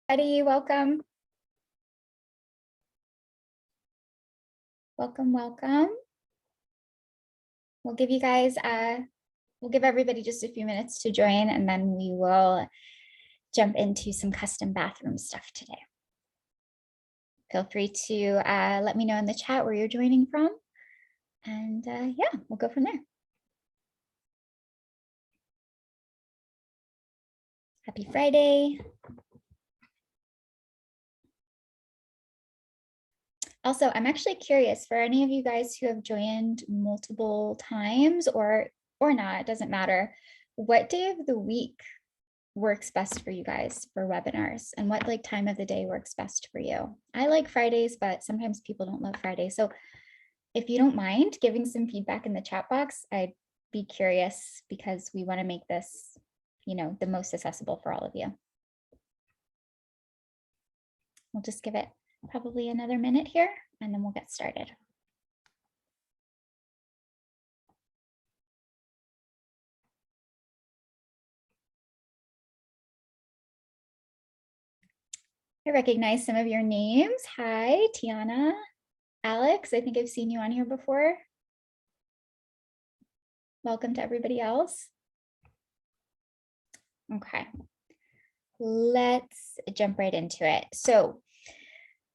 Eddie, welcome. Welcome, welcome. We'll give you guys, we'll give everybody just a few minutes to join, and then we will jump into some custom bathroom stuff today. Feel free to let me know in the chat where you're joining from. And yeah, we'll go from there. Happy Friday. Also, I'm actually curious for any of you guys who have joined multiple times or not, it doesn't matter. What day of the week works best for you guys for webinars, and what time of the day works best for you? I like Fridays, but sometimes people don't love Fridays. So if you don't mind giving some feedback in the chat box, I'd be curious because we want to make this, the most accessible for all of you. We'll just give it probably another minute here, and then we'll get started. I recognize some of your names. Hi, Tiana, Alex, I think I've seen you on here before. Welcome to everybody else. Okay, let's jump right into it. So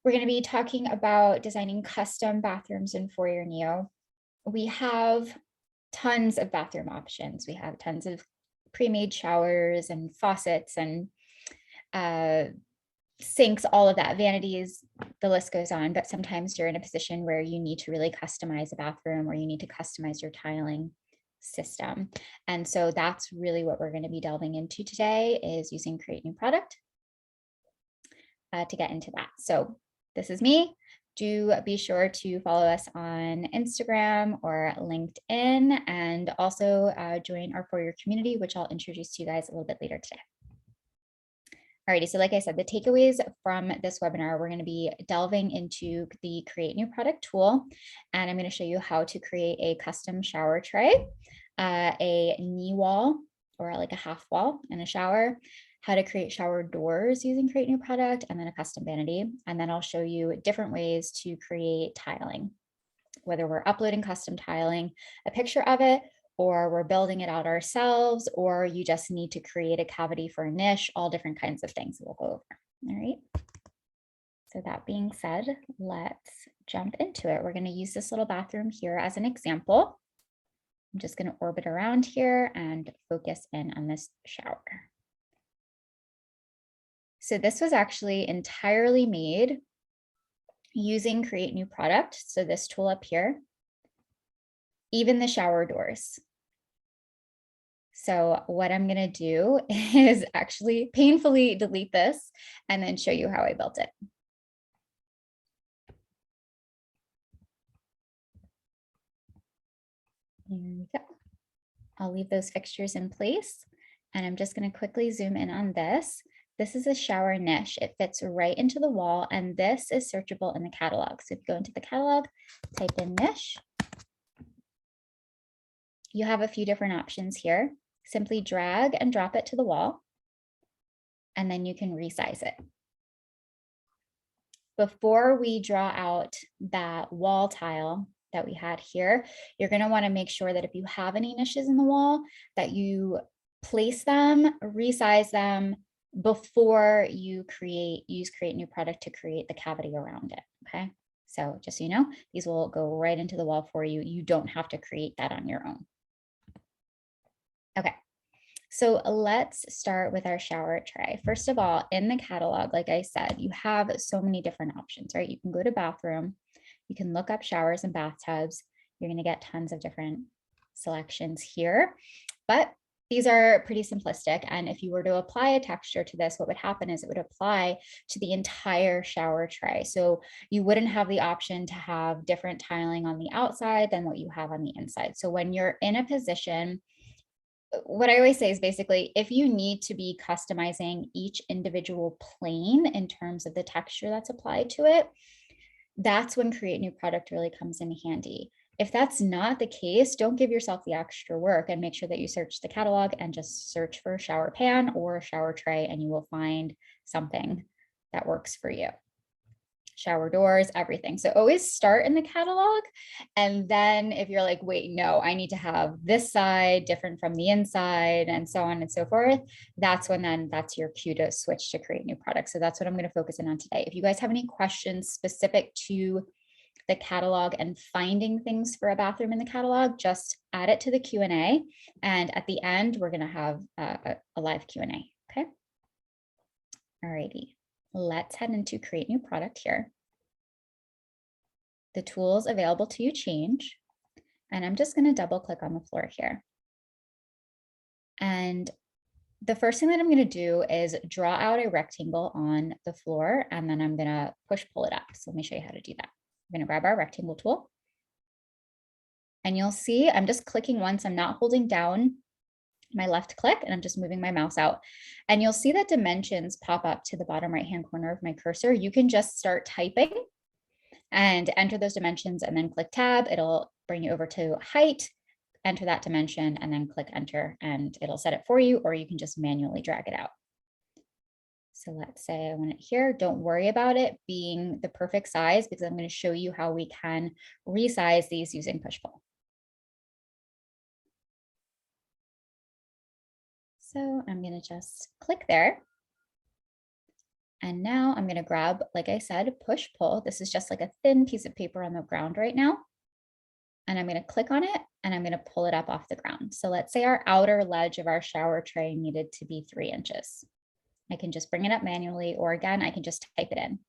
we're going to be talking about designing custom bathrooms in Foyr Neo. We have tons of bathroom options. We have tons of pre-made showers and faucets and sinks, all of that, vanities, the list goes on. But sometimes you're in a position where you need to really customize a bathroom, or you need to customize your tiling system. And so that's really what we're going to be delving into today, is using Create New Product to get into that. So this is me. Do be sure to follow us on Instagram or LinkedIn, and also join our Foyr community, which I'll introduce to you guys a little bit later today. Alrighty, so like I said, the takeaways from this webinar, we're going to be delving into the Create New Product tool, and I'm going to show you how to create a custom shower tray, a knee wall, or like a half wall and a shower, how to create shower doors using Create New Product, and then a custom vanity. And then I'll show you different ways to create tiling, whether we're uploading custom tiling, a picture of it, or we're building it out ourselves, or you just need to create a cavity for a niche, all different kinds of things we'll go over. All right. So that being said, let's jump into it. We're going to use this little bathroom here as an example. I'm just going to orbit around here and focus in on this shower. So this was actually entirely made using Create New Product. So this tool up here, even the shower doors. So what I'm going to do is actually painfully delete this and then show you how I built it. Here we go. I'll leave those fixtures in place, and I'm just going to quickly zoom in on this. This is a shower niche. It fits right into the wall, and this is searchable in the catalog. So if you go into the catalog, type in niche, you have a few different options here. Simply drag and drop it to the wall, and then you can resize it. Before we draw out that wall tile that we had here, you're going to want to make sure that if you have any niches in the wall, that you place them, resize them before you use Create New Product to create the cavity around it. Okay, so just so you know, these will go right into the wall for you. You don't have to create that on your own. Okay, so let's start with our shower tray. First of all, in the catalog, like I said, you have so many different options, right? You can go to bathroom, you can look up showers and bathtubs. You're going to get tons of different selections here, but these are pretty simplistic. And if you were to apply a texture to this, what would happen is it would apply to the entire shower tray. So you wouldn't have the option to have different tiling on the outside than what you have on the inside. So when you're in a position, what I always say is basically, if you need to be customizing each individual plane in terms of the texture that's applied to it, that's when Create New Product really comes in handy. If that's not the case, don't give yourself the extra work, and make sure that you search the catalog and just search for shower pan or shower tray, and you will find something that works for you. Shower doors, everything. So always start in the catalog. And then if you're like, wait, no, I need to have this side different from the inside and so on and so forth, that's when then that's your cue to switch to create new products. So that's what I'm going to focus in on today. If you guys have any questions specific to the catalog and finding things for a bathroom in the catalog, just add it to the Q&A. And at the end, we're going to have a live Q&A. Okay. All righty. Let's head into create new product here. The tools available to you change. And I'm just going to double click on the floor here. And the first thing that I'm going to do is draw out a rectangle on the floor, and then I'm going to push pull it up. So let me show you how to do that. I'm going to grab our rectangle tool. And you'll see I'm just clicking once. I'm not holding down my left click, and I'm just moving my mouse out. And you'll see that dimensions pop up to the bottom right-hand corner of my cursor. You can just start typing and enter those dimensions and then click tab. It'll bring you over to height, enter that dimension, and then click enter, and it'll set it for you, or you can just manually drag it out. So let's say I want it here. Don't worry about it being the perfect size, because I'm going to show you how we can resize these using push-pull. So I'm going to just click there. And now I'm going to grab, like I said, push pull. This is just like a thin piece of paper on the ground right now. And I'm going to click on it and I'm going to pull it up off the ground. So let's say our outer ledge of our shower tray needed to be 3 inches. I can just bring it up manually, or again, I can just type it in.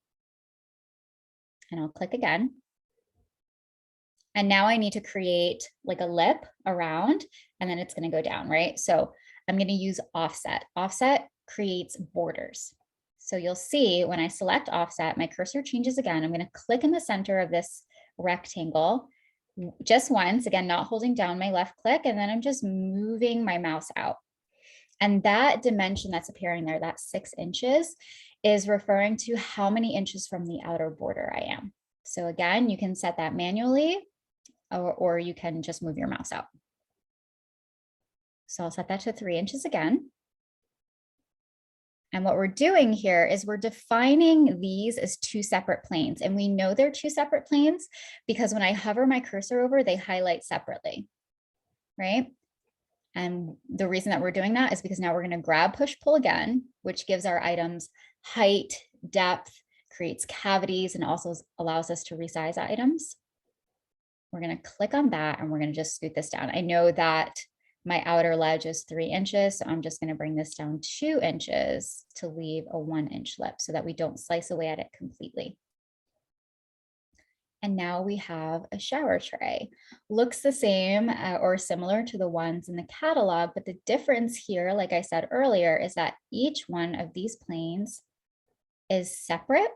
And I'll click again. And now I need to create like a lip around, and then it's going to go down, right? So I'm going to use offset. Offset creates borders. So you'll see when I select offset, my cursor changes again. I'm going to click in the center of this rectangle just once, again, not holding down my left click, and then I'm just moving my mouse out. And that dimension that's appearing there, that 6 inches, is referring to how many inches from the outer border I am. So again, you can set that manually, or you can just move your mouse out. So I'll set that to 3 inches again. And what we're doing here is we're defining these as 2 separate planes. And we know they're 2 separate planes because when I hover my cursor over, they highlight separately, right? And the reason that we're doing that is because now we're going to grab push pull again, which gives our items height, depth, creates cavities, and also allows us to resize items. We're going to click on that and we're going to just scoot this down. I know that my outer ledge is 3 inches, so I'm just going to bring this down 2 inches to leave a 1-inch lip so that we don't slice away at it completely. And now we have a shower tray. Looks the same or similar to the ones in the catalog, but the difference here, like I said earlier, is that each one of these planes is separate.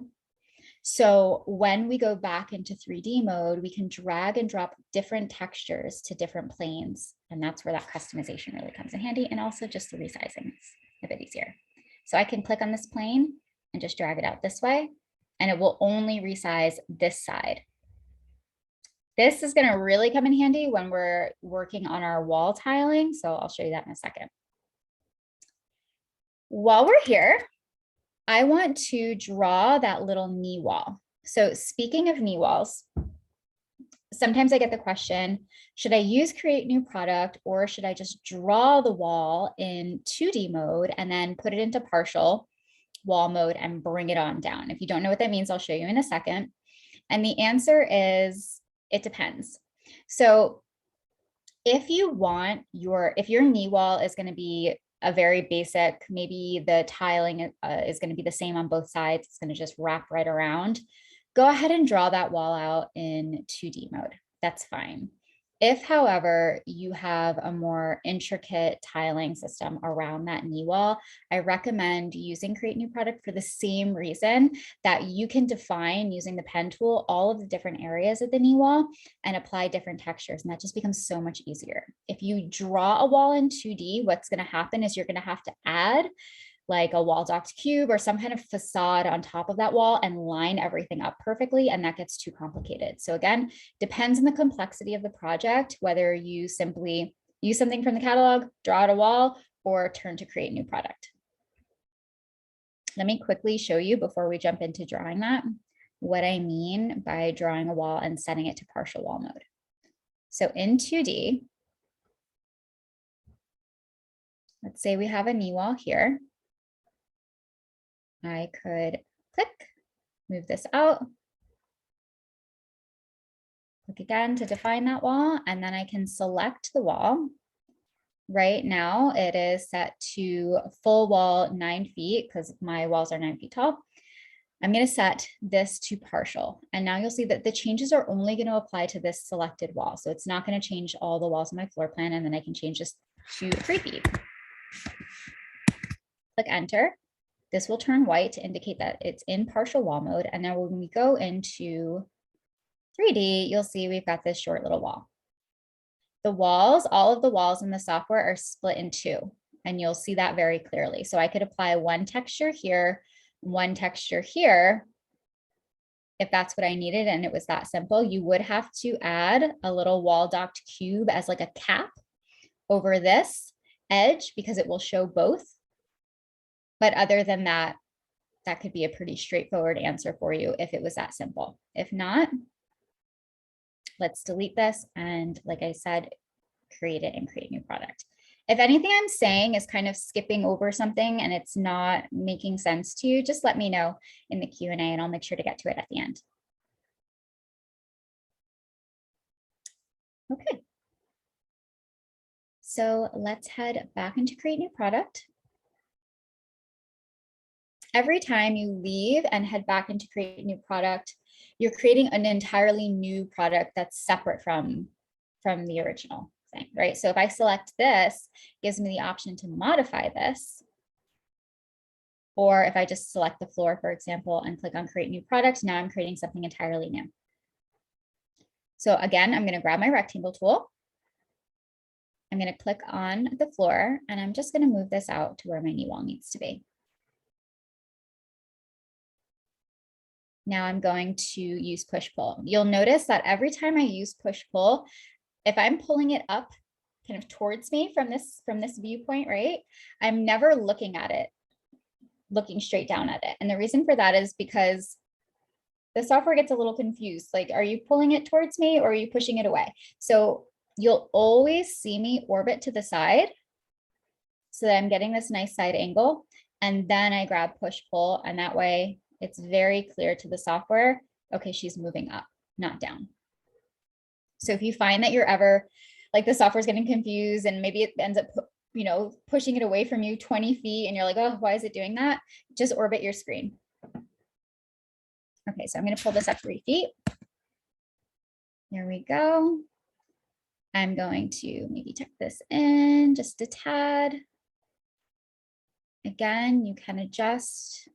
So when we go back into 3D mode, we can drag and drop different textures to different planes. And that's where that customization really comes in handy. And also just the resizing is a bit easier. So I can click on this plane and just drag it out this way, and it will only resize this side. This is going to really come in handy when we're working on our wall tiling. So I'll show you that in a second. While we're here, I want to draw that little knee wall. So speaking of knee walls, sometimes I get the question, should I use create new product, or should I just draw the wall in 2D mode and then put it into partial wall mode and bring it on down? If you don't know what that means, I'll show you in a second. And the answer is, it depends. So if you want if your knee wall is going to be a very basic, maybe the tiling is going to be the same on both sides, it's going to just wrap right around, go ahead and draw that wall out in 2D mode. That's fine. If, however, you have a more intricate tiling system around that knee wall, I recommend using Create New Product for the same reason that you can define using the pen tool all of the different areas of the knee wall and apply different textures. And that just becomes so much easier. If you draw a wall in 2D, what's going to happen is you're going to have to add like a wall docked cube or some kind of facade on top of that wall and line everything up perfectly. And that gets too complicated. So again, depends on the complexity of the project, whether you simply use something from the catalog, draw out a wall, or turn to create new product. Let me quickly show you before we jump into drawing that, what I mean by drawing a wall and setting it to partial wall mode. So in 2D, let's say we have a knee wall here. I could click, move this out, click again to define that wall, and then I can select the wall. Right now it is set to full wall 9 feet because my walls are 9 feet tall. I'm going to set this to partial. And now you'll see that the changes are only going to apply to this selected wall. So it's not going to change all the walls on my floor plan. And then I can change this to 3 feet. Click enter. This will turn white to indicate that it's in partial wall mode. And now when we go into 3D, you'll see we've got this short little wall. The walls, all of the walls in the software are split in 2, and you'll see that very clearly. So I could apply one texture here, one texture here. If that's what I needed and it was that simple, you would have to add a little wall docked cube as like a cap over this edge because it will show both. But other than that, that could be a pretty straightforward answer for you if it was that simple. If not, let's delete this. And like I said, create it and create a new product. If anything I'm saying is kind of skipping over something and it's not making sense to you, just let me know in the Q&A and I'll make sure to get to it at the end. Okay. So let's head back into create new product. Every time you leave and head back into create new product, you're creating an entirely new product that's separate from the original thing, right? So if I select this, it gives me the option to modify this. Or if I just select the floor, for example, and click on create new product, now I'm creating something entirely new. So again, I'm going to grab my rectangle tool. I'm going to click on the floor and I'm just going to move this out to where my knee wall needs to be. Now I'm going to use push pull. You'll notice that every time I use push pull, if I'm pulling it up kind of towards me from this viewpoint, right, I'm never looking at it, looking straight down at it. And the reason for that is because the software gets a little confused. Like, are you pulling it towards me or are you pushing it away? So you'll always see me orbit to the side so that I'm getting this nice side angle. And then I grab push pull, and that way it's very clear to the software, okay, she's moving up, not down. So if you find that you're ever, like the software's getting confused and maybe it ends up, pushing it away from you 20 feet and you're like, oh, why is it doing that? Just orbit your screen. Okay, so I'm going to pull this up 3 feet. There we go. I'm going to maybe tuck this in just a tad. Again, you can adjust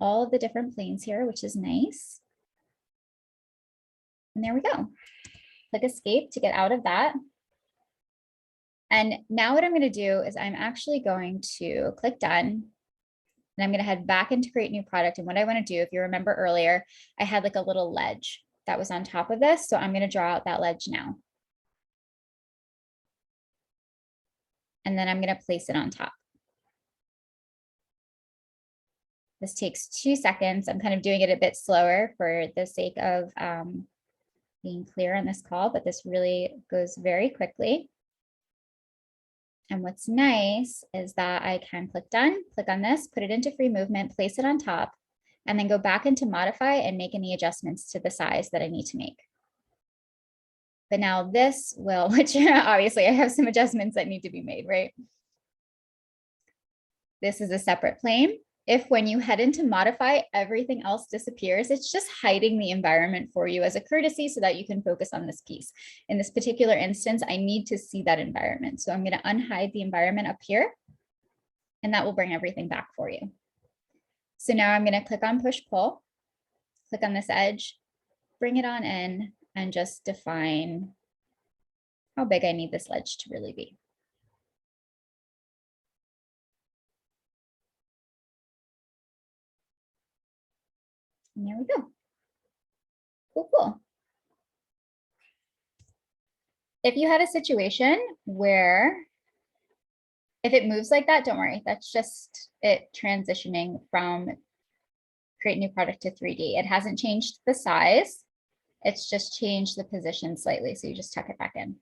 all of the different planes here, which is nice. And there we go. Click escape to get out of that. And now what I'm going to do is I'm actually going to click done. And I'm going to head back into create new product. And what I want to do, if you remember earlier, I had like a little ledge that was on top of this. So I'm going to draw out that ledge now. And then I'm going to place it on top. This takes 2 seconds. I'm kind of doing it a bit slower for the sake of being clear on this call, but this really goes very quickly. And what's nice is that I can click done, click on this, put it into free movement, place it on top, and then go back into modify and make any adjustments to the size that I need to make. But now this will, which obviously I have some adjustments that need to be made, right? This is a separate plane. If when you head into modify, everything else disappears, it's just hiding the environment for you as a courtesy so that you can focus on this piece. In this particular instance, I need to see that environment. So I'm going to unhide the environment up here, and that will bring everything back for you. So now I'm going to click on push pull, click on this edge, bring it on in, and just define how big I need this ledge to really be. And there we go. Cool, cool. If you had a situation where If it moves like that, don't worry. That's just it transitioning from create new product to 3D. It hasn't changed the size. It's just changed the position slightly. So you just tuck it back in.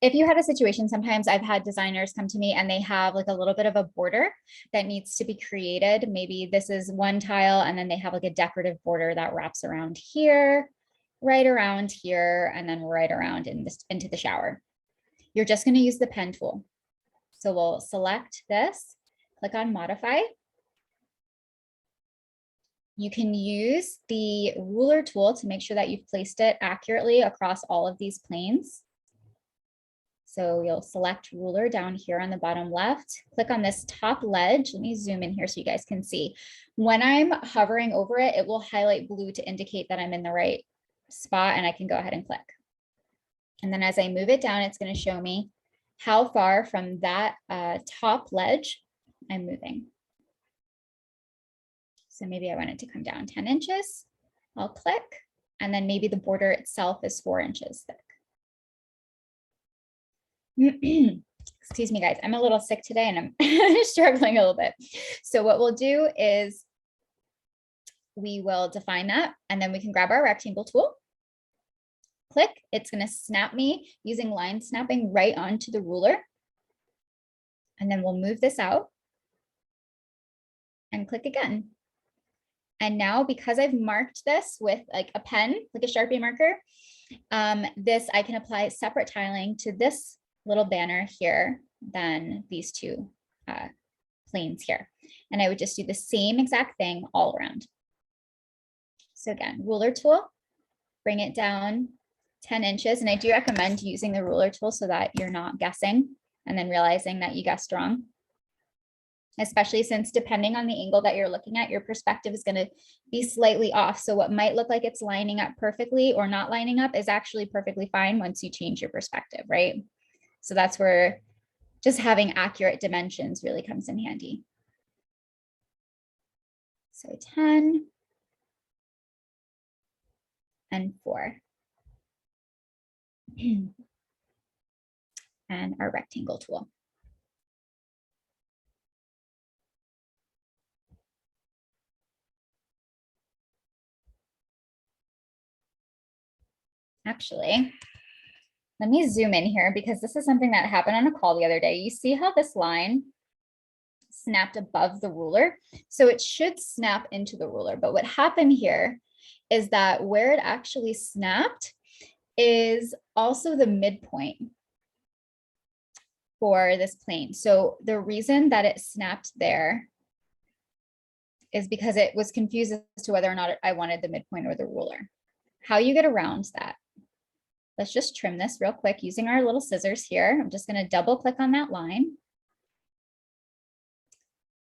If you had a situation, sometimes I've had designers come to me and they have like a little bit of a border that needs to be created. Maybe this is one tile and then they have like a decorative border that wraps around here, right around here, and then right around into the shower. You're just going to use the pen tool. So we'll select this, click on modify. You can use the ruler tool to make sure that you've placed it accurately across all of these planes. So you'll select ruler down here on the bottom left, click on this top ledge. Let me zoom in here so you guys can see. When I'm hovering over it, it will highlight blue to indicate that I'm in the right spot and I can go ahead and click. And then as I move it down, it's going to show me how far from that top ledge I'm moving. So maybe I want it to come down 10 inches. I'll click, and then maybe the border itself is 4 inches thick. Excuse me, guys. I'm a little sick today and I'm struggling a little bit. So what we'll do is we will define that, and then we can grab our rectangle tool. Click. It's going to snap me using line snapping right onto the ruler. And then we'll move this out and click again. And now, because I've marked this with like a pen, like a Sharpie marker, this I can apply separate tiling to this little banner here than these two planes here. And I would just do the same exact thing all around. So again, ruler tool, bring it down 10 inches. And I do recommend using the ruler tool so that you're not guessing and then realizing that you guessed wrong. Especially since depending on the angle that you're looking at, your perspective is going to be slightly off. So what might look like it's lining up perfectly or not lining up is actually perfectly fine once you change your perspective, right? So that's where just having accurate dimensions really comes in handy. So 10 and 4. And our rectangle tool. Actually, let me zoom in here because this is something that happened on a call the other day. You see how this line snapped above the ruler? So it should snap into the ruler. But what happened here is that where it actually snapped is also the midpoint for this plane. So the reason that it snapped there is because it was confused as to whether or not I wanted the midpoint or the ruler. How you get around that? Let's just trim this real quick using our little scissors here. I'm just going to double click on that line.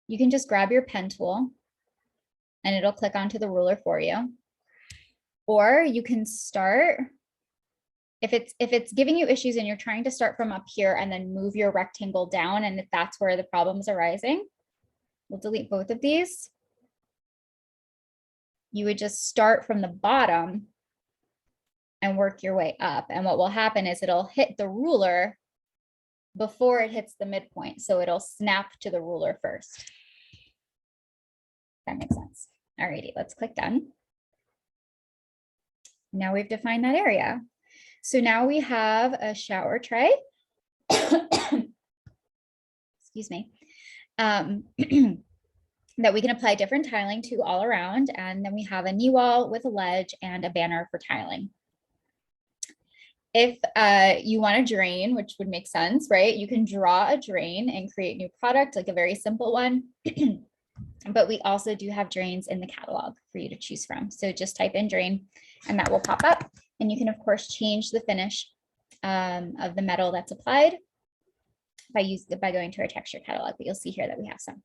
You can just grab your pen tool and it'll click onto the ruler for you. Or you can start, if it's giving you issues and you're trying to start from up here and then move your rectangle down, and if that's where the problem is arising, we'll delete both of these. You would just start from the bottom and work your way up. And what will happen is it'll hit the ruler before it hits the midpoint. So it'll snap to the ruler first. That makes sense. All righty, let's click done. Now we've defined that area. So now we have a shower tray. Excuse me. That we can apply different tiling to all around. And then we have a knee wall with a ledge and a banner for tiling. If you want a drain, which would make sense, right? You can draw a drain and create new product, like a very simple one. But we also do have drains in the catalog for you to choose from. So just type in drain and that will pop up. And you can, of course, change the finish of the metal that's applied by going to our texture catalog. But you'll see here that we have some.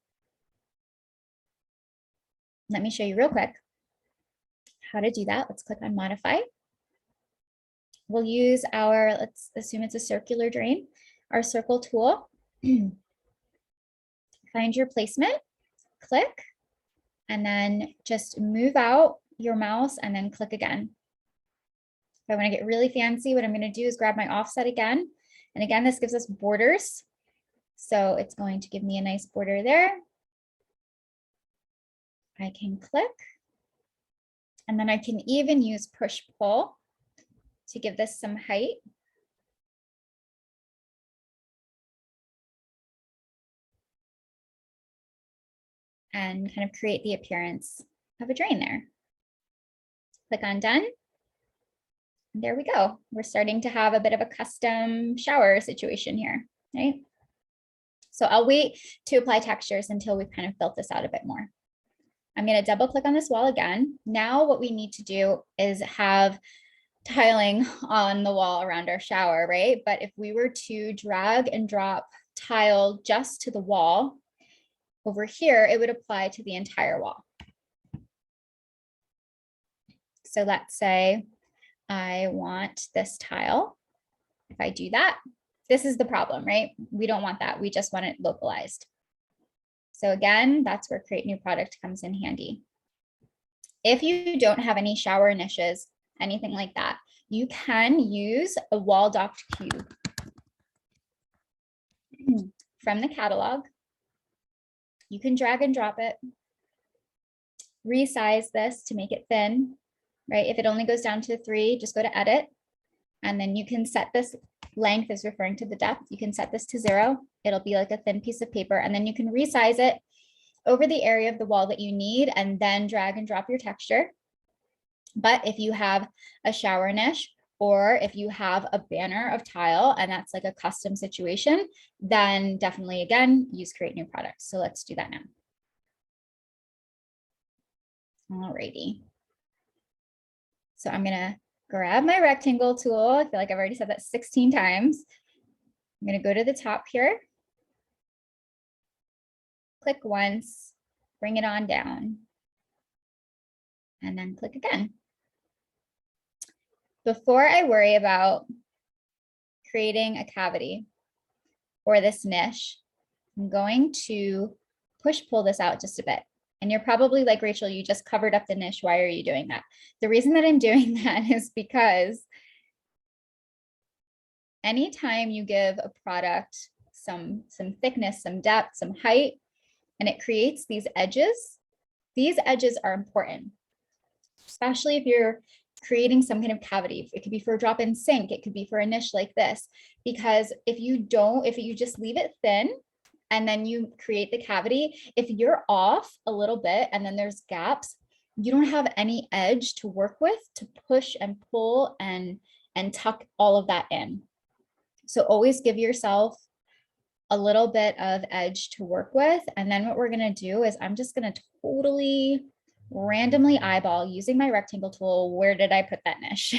Let me show you real quick how to do that. Let's click on modify. We'll use our, let's assume it's a circular drain, our circle tool. Find your placement, click, and then just move out your mouse and then click again. If I want to get really fancy, what I'm going to do is grab my offset again And again, this gives us borders. So it's going to give me a nice border there. I can click. And then I can even use push pull to give this some height. And kind of create the appearance of a drain there. Click on done. And there we go. We're starting to have a bit of a custom shower situation here, right? So I'll wait to apply textures until we've kind of built this out a bit more. I'm going to double click on this wall again. Now what we need to do is have tiling on the wall around our shower, right? But if we were to drag and drop tile just to the wall, over here, it would apply to the entire wall. So let's say I want this tile. If I do that, this is the problem, right? We don't want that. We just want it localized. So again, that's where create new product comes in handy. If you don't have any shower niches, anything like that, you can use a wall docked cube from the catalog. You can drag and drop it, resize this to make it thin, right? If it only goes down to 3, just go to edit. And then you can set this length is referring to the depth. You can set this to 0. It'll be like a thin piece of paper. And then you can resize it over the area of the wall that you need and then drag and drop your texture. But if you have a shower niche, or if you have a banner of tile and that's like a custom situation, then definitely, again, use create new product. So let's do that now. Alrighty. So I'm gonna grab my rectangle tool. I feel like I've already said that 16 times. I'm gonna go to the top here, click once, bring it on down, and then click again. Before I worry about creating a cavity or this niche, I'm going to push pull this out just a bit. And you're probably like, Rachel, you just covered up the niche. Why are you doing that? The reason that I'm doing that is because anytime you give a product some thickness, some depth, some height, and it creates these edges are important, especially if you're creating some kind of cavity. It could be for a drop-in sink. It could be for a niche like this, because if you just leave it thin and then you create the cavity, if you're off a little bit and then there's gaps, you don't have any edge to work with to push and pull and tuck all of that in. So always give yourself a little bit of edge to work with. And then what we're going to do is I'm just going to totally randomly eyeball using my rectangle tool. Where did I put that niche?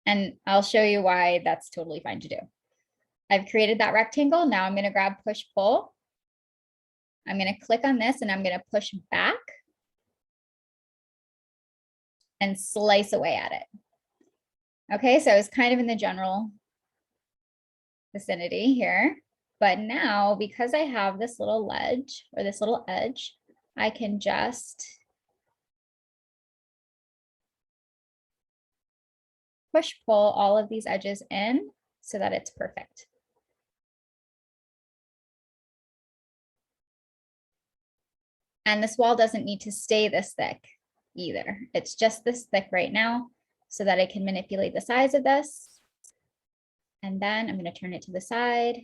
And I'll show you why that's totally fine to do. I've created that rectangle. Now I'm going to grab push pull. I'm going to click on this and I'm going to push back and slice away at it. Okay, so it's kind of in the general vicinity here. But now, because I have this little ledge or this little edge, I can just push pull all of these edges in so that it's perfect. And this wall doesn't need to stay this thick either. It's just this thick right now so that I can manipulate the size of this. And then I'm going to turn it to the side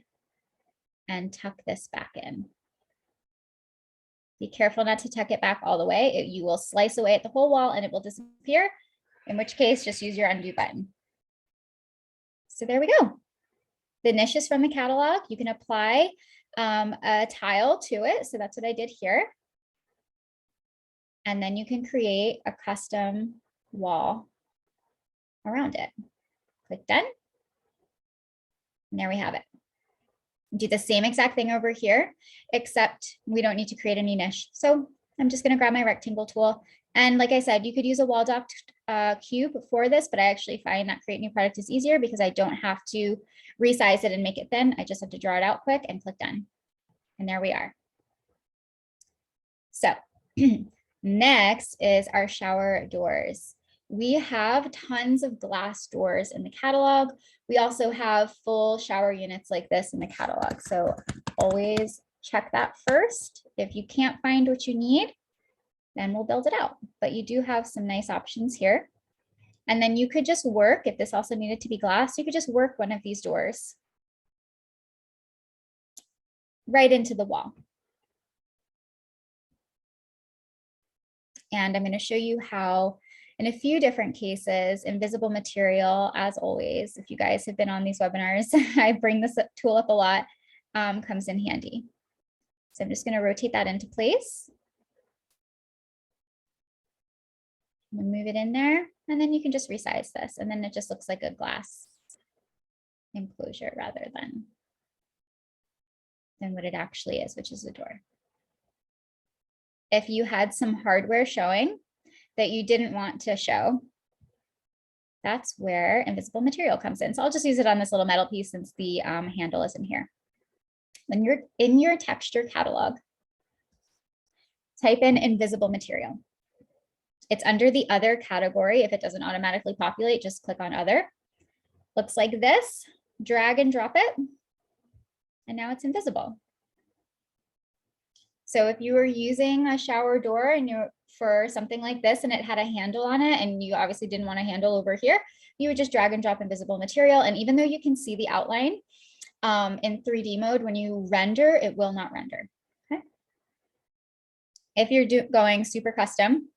and tuck this back in. Be careful not to tuck it back all the way. You will slice away at the whole wall and it will disappear, in which case just use your undo button. So there we go. The niche is from the catalog. You can apply a tile to it. So that's what I did here. And then you can create a custom wall around it. Click done. And there we have it. Do the same exact thing over here, except we don't need to create any niche. So I'm just going to grab my rectangle tool. And like I said, you could use a wall docked cube for this, but I actually find that create new product is easier because I don't have to resize it and make it thin. I just have to draw it out quick and click done. And there we are. So next is our shower doors. We have tons of glass doors in the catalog. We also have full shower units like this in the catalog. So always check that first. If you can't find what you need, then we'll build it out. But you do have some nice options here. And then you could just work, if this also needed to be glass, you could just work one of these doors right into the wall. And I'm going to show you how, in a few different cases, invisible material, as always, if you guys have been on these webinars, I bring this tool up a lot, comes in handy. So I'm just going to rotate that into place. Move it in there, and then you can just resize this, and then it just looks like a glass enclosure rather than what it actually is, which is a door. If you had some hardware showing that you didn't want to show, that's where invisible material comes in. So I'll just use it on this little metal piece since the handle isn't here. When you're in your texture catalog, type in invisible material. It's under the other category. If it doesn't automatically populate, just click on other. Looks like this, drag and drop it. And now it's invisible. So if you were using a shower door and for something like this and it had a handle on it and you obviously didn't want a handle over here, you would just drag and drop invisible material. And even though you can see the outline in 3D mode, when you render, it will not render. Okay. If you're going super custom,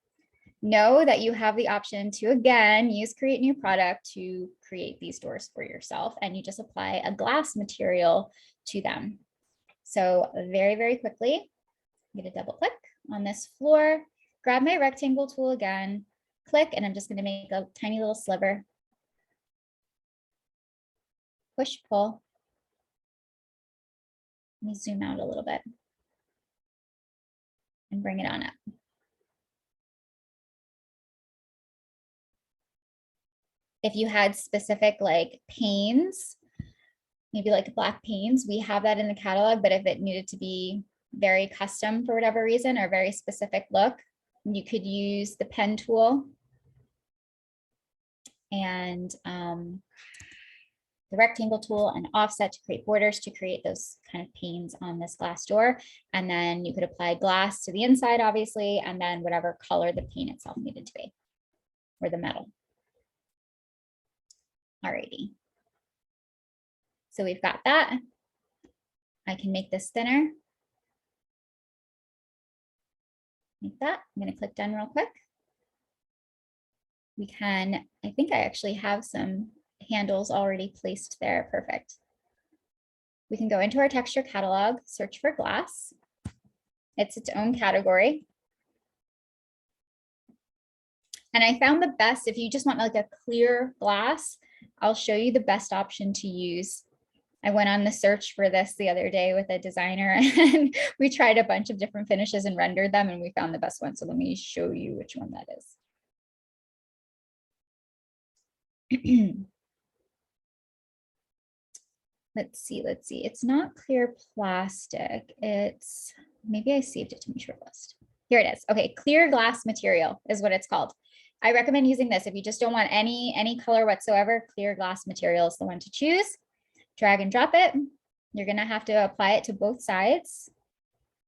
know that you have the option to, again, use create new product to create these doors for yourself, and you just apply a glass material to them. So very, very quickly, I'm going to double click on this floor, grab my rectangle tool again, click, and I'm just going to make a tiny little sliver. Push, pull. Let me zoom out a little bit and bring it on up. If you had specific like panes, maybe like black panes, we have that in the catalog, but if it needed to be very custom for whatever reason or very specific look, you could use the pen tool and the rectangle tool and offset to create borders to create those kind of panes on this glass door. And then you could apply glass to the inside, obviously, and then whatever color the paint itself needed to be, or the metal. Alrighty. So we've got that. I can make this thinner. Like that. I'm going to click done real quick. We can, I think I actually have some handles already placed there. Perfect. We can go into our texture catalog, search for glass. It's its own category. And I found the best, if you just want like a clear glass, I'll show you the best option to use. I went on the search for this the other day with a designer and we tried a bunch of different finishes and rendered them and we found the best one. So let me show you which one that is. Let's see. It's not clear plastic. It's, maybe I saved it to my short list. Here it is. Okay, clear glass material is what it's called. I recommend using this if you just don't want any color whatsoever. Clear glass material is the one to choose. Drag and drop it. You're gonna have to apply it to both sides.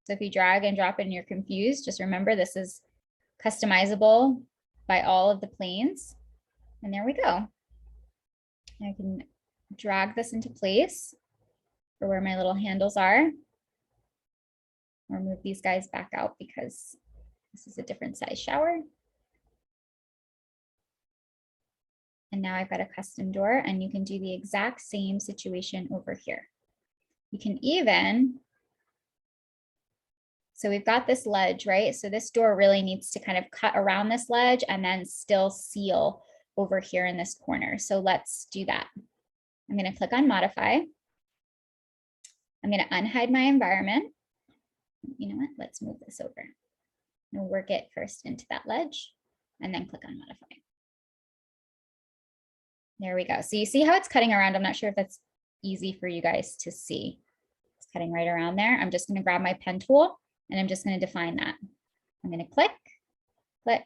So if you drag and drop it and you're confused, just remember this is customizable by all of the planes. And there we go. I can drag this into place for where my little handles are. Or move these guys back out because this is a different size shower. And now I've got a custom door and you can do the exact same situation over here. You can even, so we've got this ledge, right? So this door really needs to kind of cut around this ledge and then still seal over here in this corner. So let's do that. I'm going to click on modify. I'm going to unhide my environment. You know what? Let's move this over. We'll work it first into that ledge and then click on modify. There we go. So you see how it's cutting around. I'm not sure if that's easy for you guys to see. It's cutting right around there. I'm just going to grab my pen tool and I'm just going to define that. I'm going to click, click,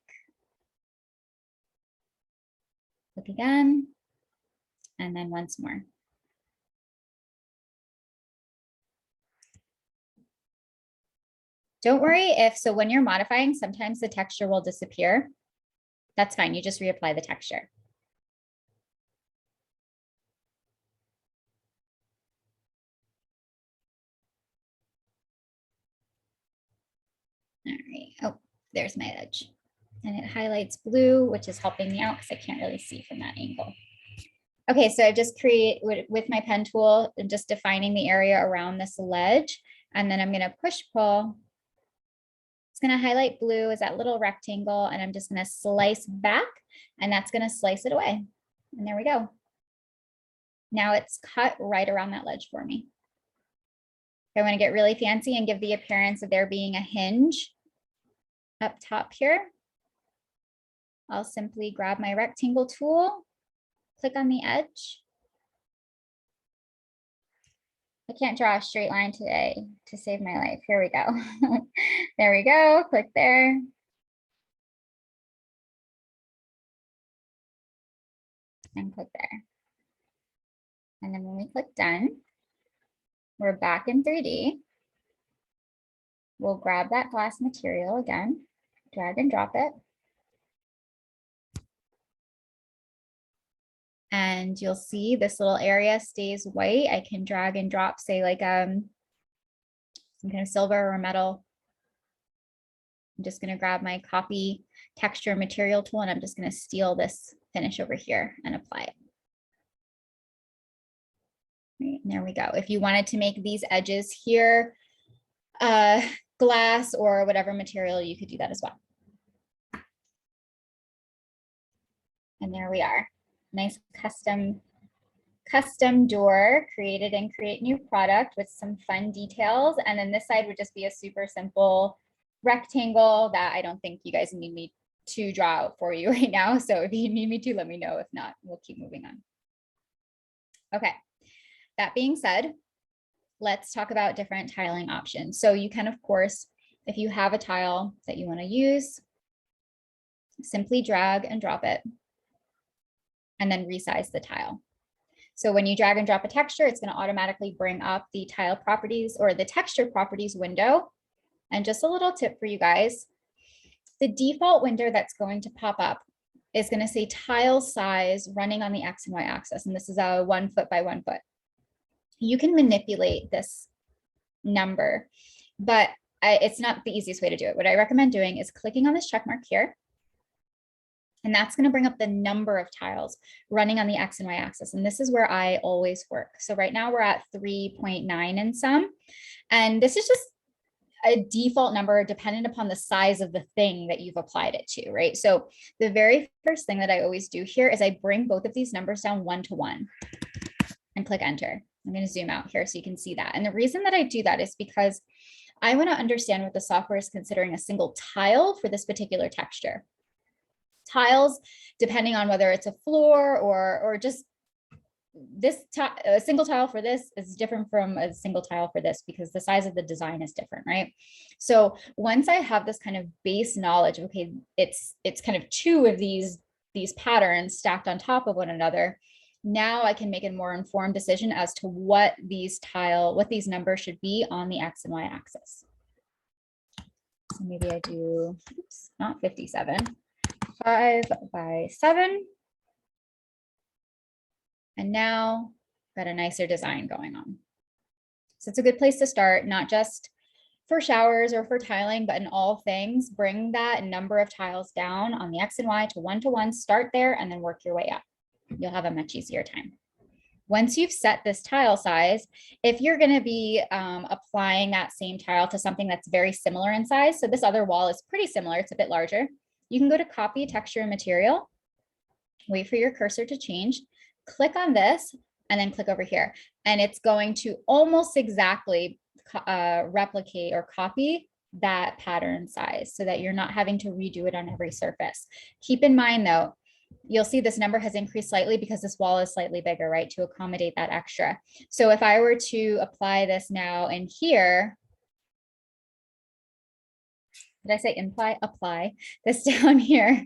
Click again, and then once more. Don't worry so when you're modifying, sometimes the texture will disappear. That's fine, you just reapply the texture. All right, oh, there's my edge. And it highlights blue, which is helping me out because I can't really see from that angle. Okay, so I just create with my pen tool and just defining the area around this ledge. And then I'm gonna push pull. It's gonna highlight blue as that little rectangle, and I'm just gonna slice back, and that's gonna slice it away. And there we go. Now it's cut right around that ledge for me. If I wanna get really fancy and give the appearance of there being a hinge up top here, I'll simply grab my rectangle tool, click on the edge. I can't draw a straight line today to save my life. Here we go. There we go. Click there. And click there. And then when we click done, we're back in 3D. We'll grab that glass material again, drag and drop it. And you'll see this little area stays white. I can drag and drop, say like some kind of silver or metal. I'm just going to grab my copy texture material tool, and I'm just going to steal this finish over here and apply it. Right, and there we go. If you wanted to make these edges here glass or whatever material, you could do that as well. And there we are. Nice custom door created in Create New Product with some fun details. And then this side would just be a super simple rectangle that I don't think you guys need me to draw out for you right now. So if you need me to, let me know. If not, we'll keep moving on. Okay, that being said, let's talk about different tiling options. So you can, of course, if you have a tile that you want to use, simply drag and drop it and then resize the tile. So when you drag and drop a texture, it's going to automatically bring up the tile properties or the texture properties window. And just a little tip for you guys, the default window that's going to pop up is going to say tile size running on the X and Y axis. And this is a 1 foot by 1 foot. You can manipulate this number, but it's not the easiest way to do it. What I recommend doing is clicking on this check mark here. And that's going to bring up the number of tiles running on the X and Y axis. And this is where I always work. So right now we're at 3.9 in some. And this is just a default number dependent upon the size of the thing that you've applied it to, right? So the very first thing that I always do here is I bring both of these numbers down 1 to 1 and click enter. I'm going to zoom out here so you can see that. And the reason that I do that is because I want to understand what the software is considering a single tile for this particular texture. Tiles, depending on whether it's a floor or just this a single tile for this is different from a single tile for this because the size of the design is different, right? So once I have this kind of base knowledge, okay, it's kind of two of these patterns stacked on top of one another. Now I can make a more informed decision as to what these numbers should be on the X and Y axis. So maybe I do, oops, not 57. 5 by 7. And now got a nicer design going on. So it's a good place to start, not just for showers or for tiling, but in all things, bring that number of tiles down on the X and Y to 1 to 1, start there and then work your way up. You'll have a much easier time. Once you've set this tile size, if you're going to be applying that same tile to something that's very similar in size, so this other wall is pretty similar, it's a bit larger, you can go to copy texture and material, wait for your cursor to change, click on this, and then click over here. And it's going to almost exactly replicate or copy that pattern size so that you're not having to redo it on every surface. Keep in mind though, you'll see this number has increased slightly because this wall is slightly bigger, right, to accommodate that extra. So if I were to apply this now in here, did I say apply this down here?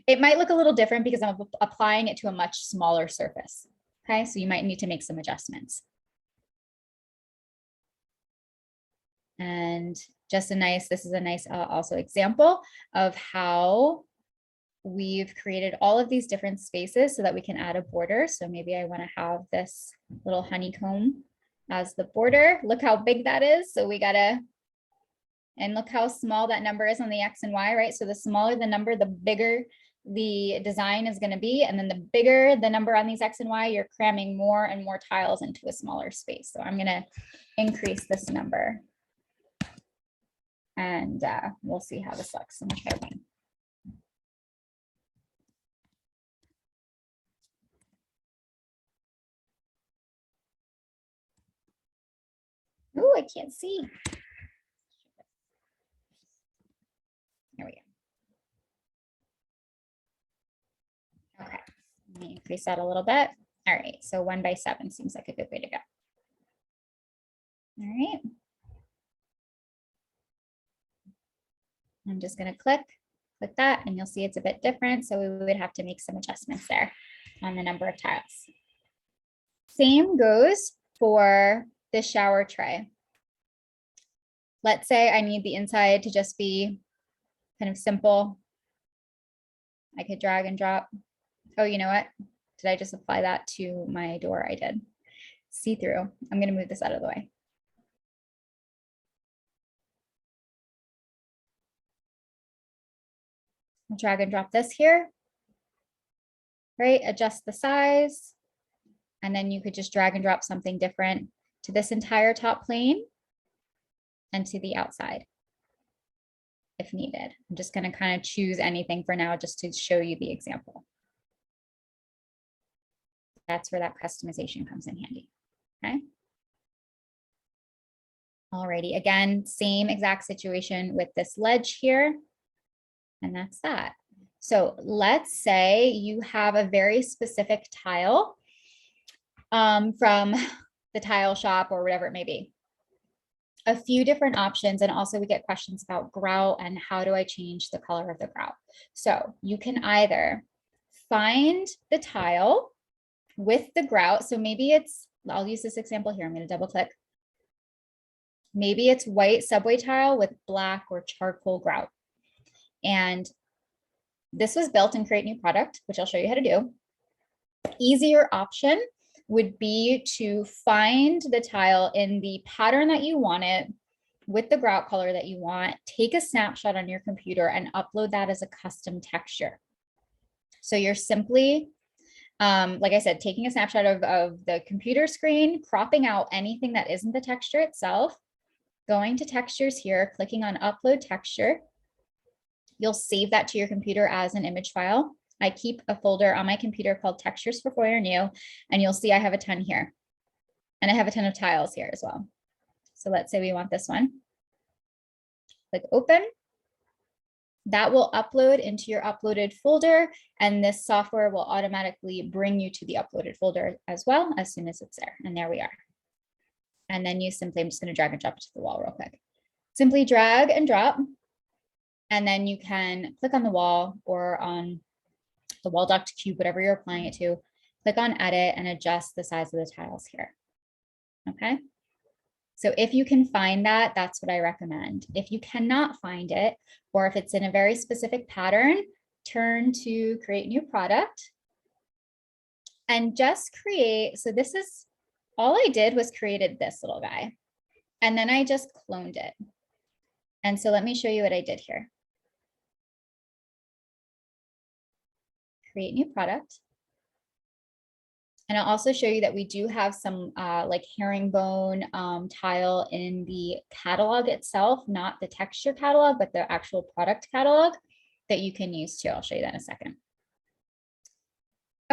It might look a little different because I'm applying it to a much smaller surface. Okay, so you might need to make some adjustments. And just this is a nice also example of how we've created all of these different spaces so that we can add a border. So maybe I want to have this little honeycomb as the border. Look how big that is. So we gotta, and look how small that number is on the X and Y, right? So the smaller the number, the bigger the design is going to be. And then the bigger the number on these X and Y, you're cramming more and more tiles into a smaller space. So I'm going to increase this number. And we'll see how this looks. I'm going to try one. Oh, I can't see. There we go. Okay, let me increase that a little bit. All right, so 1 by 7 seems like a good way to go. All right. I'm just going to click that, and you'll see it's a bit different. So we would have to make some adjustments there on the number of tiles. Same goes for the shower tray. Let's say I need the inside to just be kind of simple. I could drag and drop. Oh, you know what? Did I just apply that to my door? I did. See-through. I'm going to move this out of the way. I'll drag and drop this here. Right? Adjust the size. And then you could just drag and drop something different to this entire top plane and to the outside if needed. I'm just going to kind of choose anything for now just to show you the example. That's where that customization comes in handy. Okay. Alrighty, again, same exact situation with this ledge here. And that's that. So let's say you have a very specific tile from the tile shop or whatever it may be. A few different options. And also we get questions about grout and how do I change the color of the grout? So you can either find the tile with the grout. So maybe it's, I'll use this example here. I'm going to double click. Maybe it's white subway tile with black or charcoal grout. And this was built in Create New Product, which I'll show you how to do. Easier option would be to find the tile in the pattern that you want it with the grout color that you want, take a snapshot on your computer and upload that as a custom texture. So you're simply, like I said, taking a snapshot of the computer screen, cropping out anything that isn't the texture itself, going to textures here, clicking on upload texture. You'll save that to your computer as an image file. I keep a folder on my computer called Textures for Foyr Neo, and you'll see I have a ton here. And I have a ton of tiles here as well. So let's say we want this one. Click open. That will upload into your uploaded folder, and this software will automatically bring you to the uploaded folder as well as soon as it's there. And there we are. And then you simply, I'm just going to drag and drop it to the wall real quick. Simply drag and drop. And then you can click on the wall or on the wall duct cube, whatever you're applying it to, click on edit and adjust the size of the tiles here. Okay. So if you can find that, that's what I recommend. If you cannot find it, or if it's in a very specific pattern, turn to Create New Product and just create. So this is all I did was created this little guy, and then I just cloned it. And so let me show you what I did here. Create New Product. And I'll also show you that we do have some like herringbone tile in the catalog itself, not the texture catalog, but the actual product catalog that you can use too. I'll show you that in a second.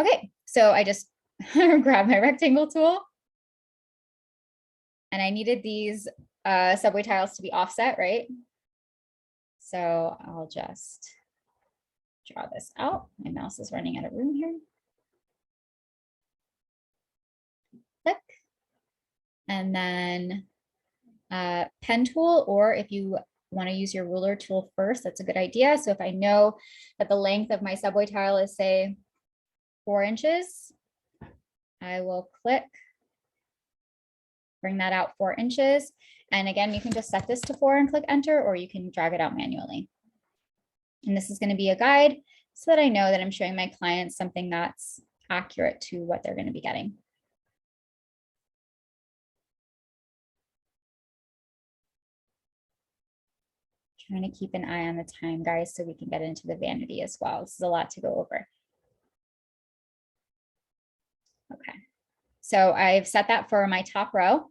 Okay, so I just grabbed my rectangle tool. And I needed these subway tiles to be offset, right? So I'll just draw this out. My mouse is running out of room here. Click. And then pen tool, or if you want to use your ruler tool first. That's a good idea. So if I know that the length of my subway tile is, say, 4 inches, I will click, bring that out 4 inches. And again, you can just set this to 4 and click enter, or you can drag it out manually. And this is going to be a guide so that I know that I'm showing my clients something that's accurate to what they're going to be getting. Trying to keep an eye on the time, guys, so we can get into the vanity as well. This is a lot to go over. Okay, so I've set that for my top row.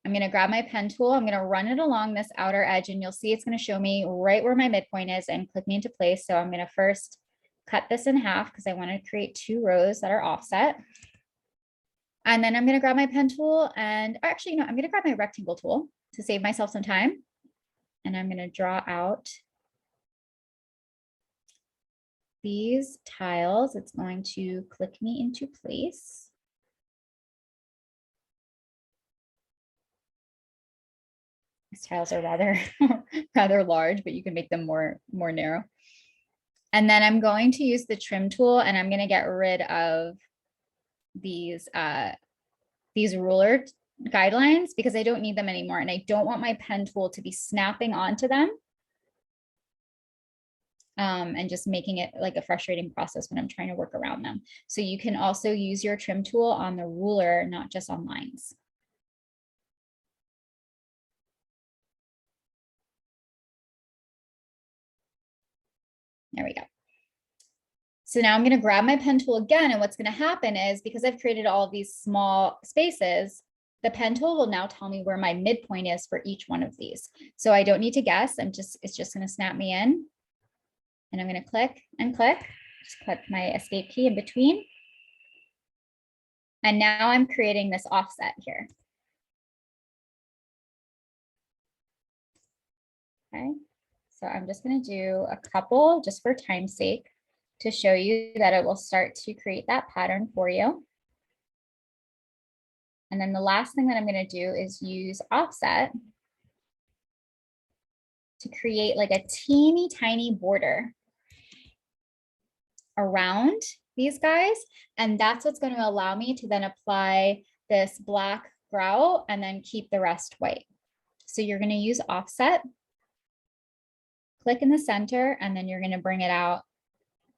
I'm going to grab my pen tool. I'm going to run it along this outer edge, and you'll see it's going to show me right where my midpoint is and click me into place. So I'm going to first cut this in half because I want to create 2 rows that are offset. And then I'm going to grab my pen tool, and actually, no, I'm going to grab my rectangle tool to save myself some time. And I'm going to draw out these tiles. It's going to click me into place. These tiles are rather large, but you can make them more narrow. And then I'm going to use the trim tool, and I'm going to get rid of these ruler guidelines because I don't need them anymore. And I don't want my pen tool to be snapping onto them and just making it like a frustrating process when I'm trying to work around them. So you can also use your trim tool on the ruler, not just on lines. There we go. So now I'm going to grab my pen tool again. And what's going to happen is, because I've created all of these small spaces, the pen tool will now tell me where my midpoint is for each one of these. So I don't need to guess. It's just going to snap me in. And I'm going to click and click. Just click my escape key in between. And now I'm creating this offset here. Okay. So I'm just going to do a couple just for time's sake to show you that it will start to create that pattern for you. And then the last thing that I'm going to do is use offset to create like a teeny tiny border around these guys. And that's what's going to allow me to then apply this black grout and then keep the rest white. So you're going to use offset, click in the center, and then you're going to bring it out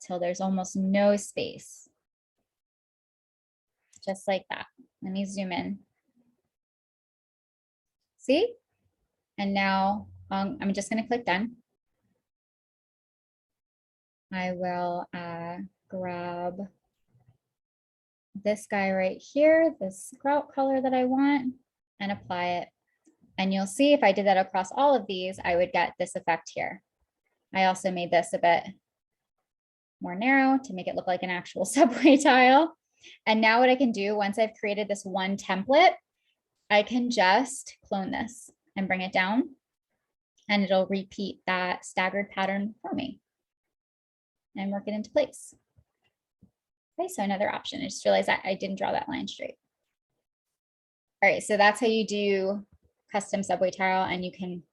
till there's almost no space. Just like that. Let me zoom in. See? And now I'm just going to click done. I will grab this guy right here, this grout color that I want, and apply it. And you'll see if I did that across all of these, I would get this effect here. I also made this a bit more narrow to make it look like an actual subway tile. And now what I can do, once I've created this one template, I can just clone this and bring it down, and it'll repeat that staggered pattern for me and work it into place. Okay, so another option. I just realized that I didn't draw that line straight. All right, so that's how you do custom subway tile, and you can,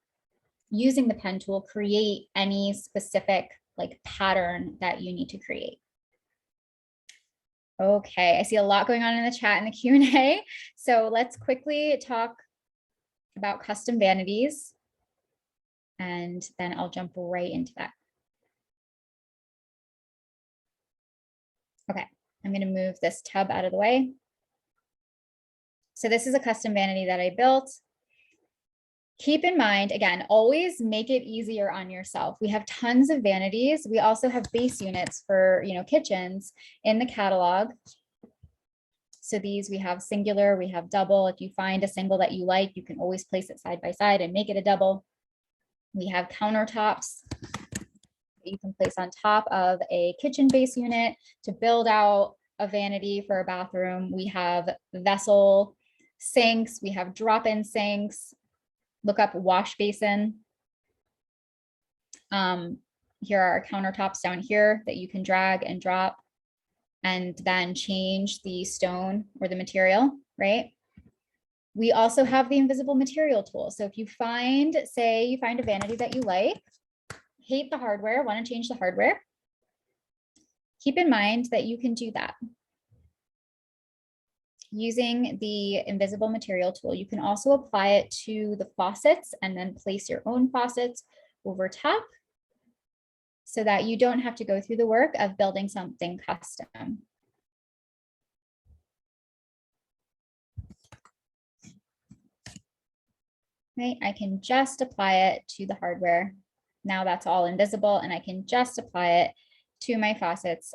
using the pen tool, create any specific like pattern that you need to create. Okay, I see a lot going on in the chat and the Q&A. So let's quickly talk about custom vanities, and then I'll jump right into that. Okay, I'm going to move this tub out of the way. So this is a custom vanity that I built. Keep in mind, again, always make it easier on yourself. We have tons of vanities. We also have base units for, kitchens in the catalog. So these, we have singular, we have double. If you find a single that you like, you can always place it side by side and make it a double. We have countertops that you can place on top of a kitchen base unit to build out a vanity for a bathroom. We have vessel sinks, we have drop-in sinks. Look up wash basin. Here are our countertops down here that you can drag and drop and then change the stone or the material, right? We also have the invisible material tool. So if you find, say you find a vanity that you like, hate the hardware, want to change the hardware, keep in mind that you can do that using the invisible material tool. You can also apply it to the faucets and then place your own faucets over top so that you don't have to go through the work of building something custom. Right, I can just apply it to the hardware. Now that's all invisible and I can just apply it to my faucets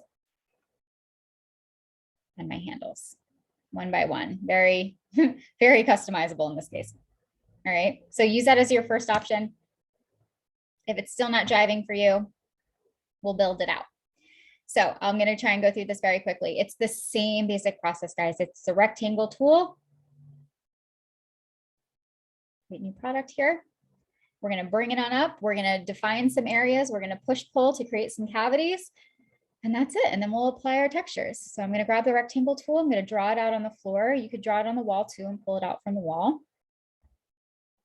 and my handles one by one. Very, very customizable in this case. All right, so use that as your first option. If it's still not jiving for you, we'll build it out. So I'm going to try and go through this very quickly. It's the same basic process, guys. It's the rectangle tool. Create new product here. We're going to bring it on up. We're going to define some areas. We're going to push pull to create some cavities. And that's it. And then we'll apply our textures. So I'm going to grab the rectangle tool. I'm going to draw it out on the floor. You could draw it on the wall too and pull it out from the wall.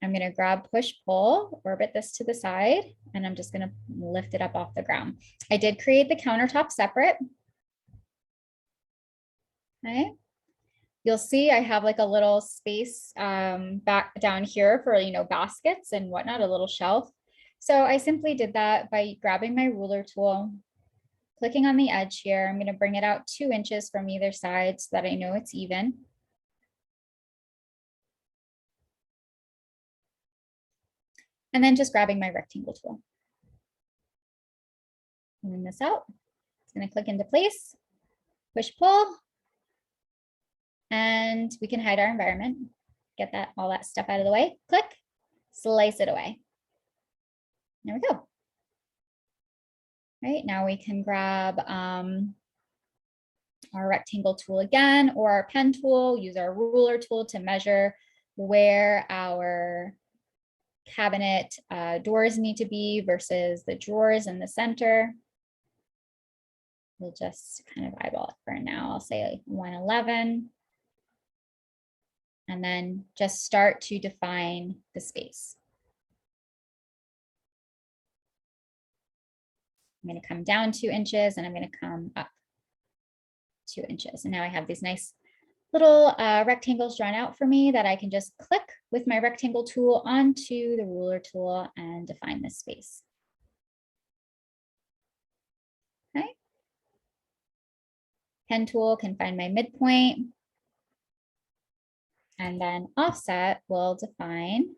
I'm going to grab push pull, orbit this to the side, and I'm just going to lift it up off the ground. I did create the countertop separate. Okay. You'll see I have like a little space back down here for, baskets and whatnot, a little shelf. So I simply did that by grabbing my ruler tool, clicking on the edge here. I'm going to bring it out 2 inches from either side so that I know it's even. And then just grabbing my rectangle tool. Moving this out. It's going to click into place, push pull, and we can hide our environment. Get that, all that stuff out of the way. Click, slice it away. There we go. Right, now we can grab our rectangle tool again, or our pen tool, use our ruler tool to measure where our cabinet doors need to be versus the drawers in the center. We'll just kind of eyeball it for now. I'll say like 111. And then just start to define the space. I'm going to come down 2 inches and I'm going to come up 2 inches. And now I have these nice little rectangles drawn out for me that I can just click with my rectangle tool onto the ruler tool and define this space. Okay. Pen tool can find my midpoint. And then offset will define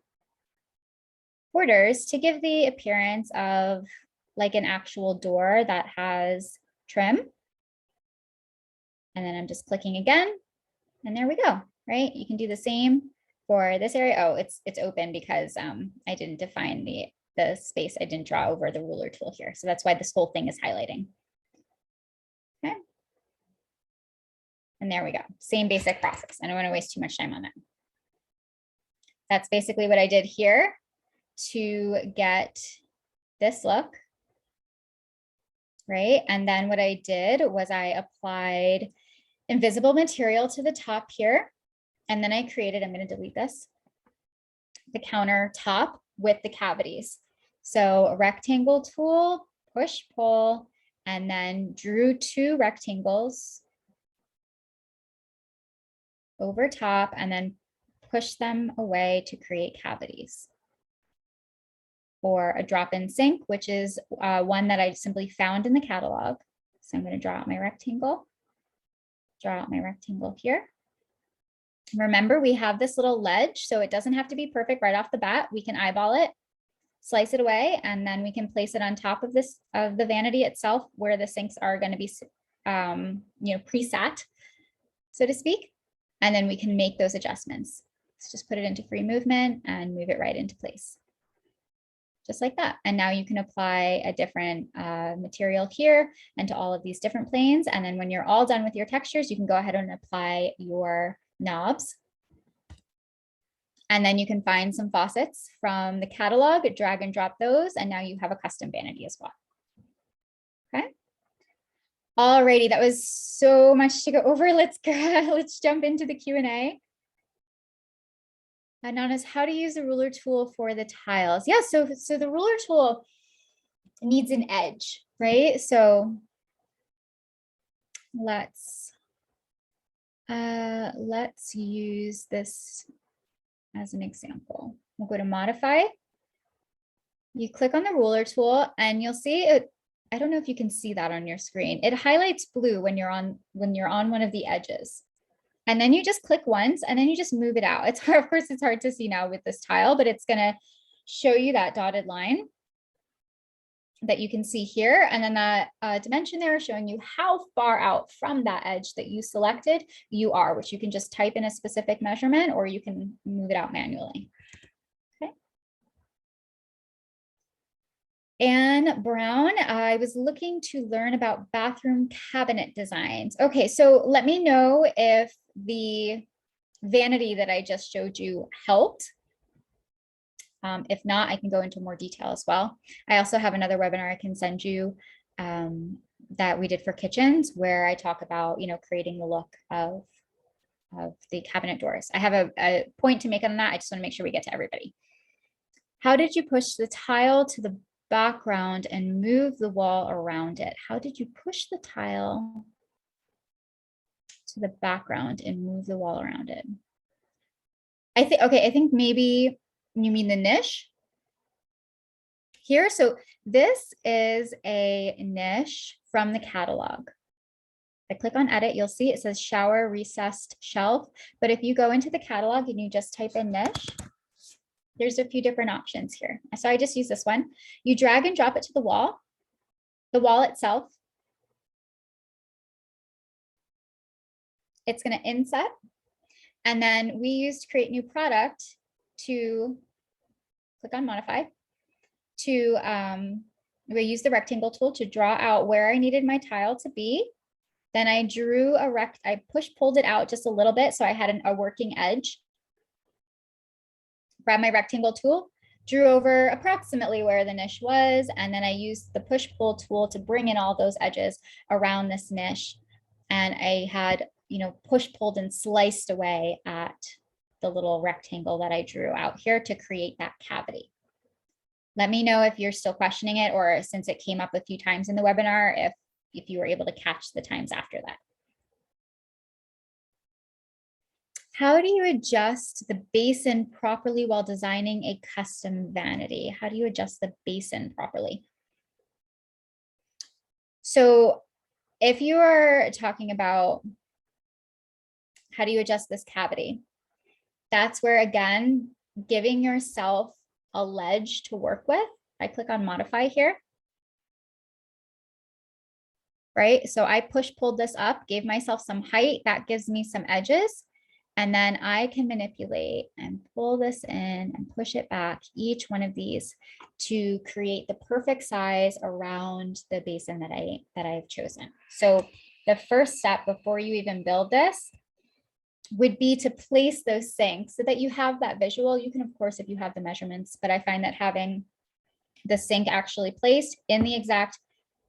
borders to give the appearance of like an actual door that has trim. And then I'm just clicking again, and there we go, right? You can do the same for this area. Oh, it's open because I didn't define the space. I didn't draw over the ruler tool here. So that's why this whole thing is highlighting. Okay. And there we go. Same basic process. I don't want to waste too much time on that. That's basically what I did here to get this look. Right. And then what I did was I applied invisible material to the top here. And then I created, I'm going to delete this, the countertop with the cavities. So a rectangle tool, push, pull, and then drew 2 rectangles over top and then push them away to create cavities. Or a drop-in sink, which is one that I simply found in the catalog. So I'm going to draw out my rectangle. Draw out my rectangle here. Remember, we have this little ledge, so it doesn't have to be perfect right off the bat. We can eyeball it, slice it away, and then we can place it on top of this, of the vanity itself, where the sinks are going to be, preset, so to speak. And then we can make those adjustments. Let's just put it into free movement and move it right into place. Just like that. And now you can apply a different material here and to all of these different planes. And then when you're all done with your textures, you can go ahead and apply your knobs. And then you can find some faucets from the catalog, drag and drop those, and now you have a custom vanity as well. Okay. Alrighty, that was so much to go over. Let's jump into the Q&A. Anonymous, how to use the ruler tool for the tiles. Yeah, so the ruler tool needs an edge, right? So let's use this as an example. We'll go to modify. You click on the ruler tool and you'll see it. I don't know if you can see that on your screen. It highlights blue when you're on one of the edges. And then you just click once and then you just move it out. It's hard, of course, it's hard to see now with this tile, but it's gonna show you that dotted line that you can see here. And then that dimension there is showing you how far out from that edge that you selected you are, which you can just type in a specific measurement or you can move it out manually. Okay. Anne Brown, I was looking to learn about bathroom cabinet designs. Okay, so let me know if the vanity that I just showed you helped. If not, I can go into more detail as well. I also have another webinar I can send you that we did for kitchens where I talk about, creating the look of the cabinet doors. I have a point to make on that. I just want to make sure we get to everybody. How did you push the tile to the background and move the wall around it? How did you push the tile to the background and move the wall around it? I think maybe you mean the niche here. So this is a niche from the catalog. I click on edit, you'll see it says shower recessed shelf. But if you go into the catalog and you just type in niche, there's a few different options here. So I just use this one. You drag and drop it to the wall itself. It's going to inset. And then we use to create new product to click on modify to we use the rectangle tool to draw out where I needed my tile to be. Then I drew I pulled it out just a little bit so I had a working edge. Grab my rectangle tool, drew over approximately where the niche was, and then I used the push-pull tool to bring in all those edges around this niche. And I had, push-pulled and sliced away at the little rectangle that I drew out here to create that cavity. Let me know if you're still questioning it, or since it came up a few times in the webinar, if you were able to catch the times after that. How do you adjust the basin properly while designing a custom vanity? How do you adjust the basin properly? So if you are talking about how do you adjust this cavity, that's where, again, giving yourself a ledge to work with. I click on modify here. Right, so I pulled this up, gave myself some height, that gives me some edges. And then I can manipulate and pull this in and push it back, each one of these, to create the perfect size around the basin that I've chosen. So the first step before you even build this would be to place those sinks so that you have that visual. You can, of course, if you have the measurements, but I find that having the sink actually placed in the exact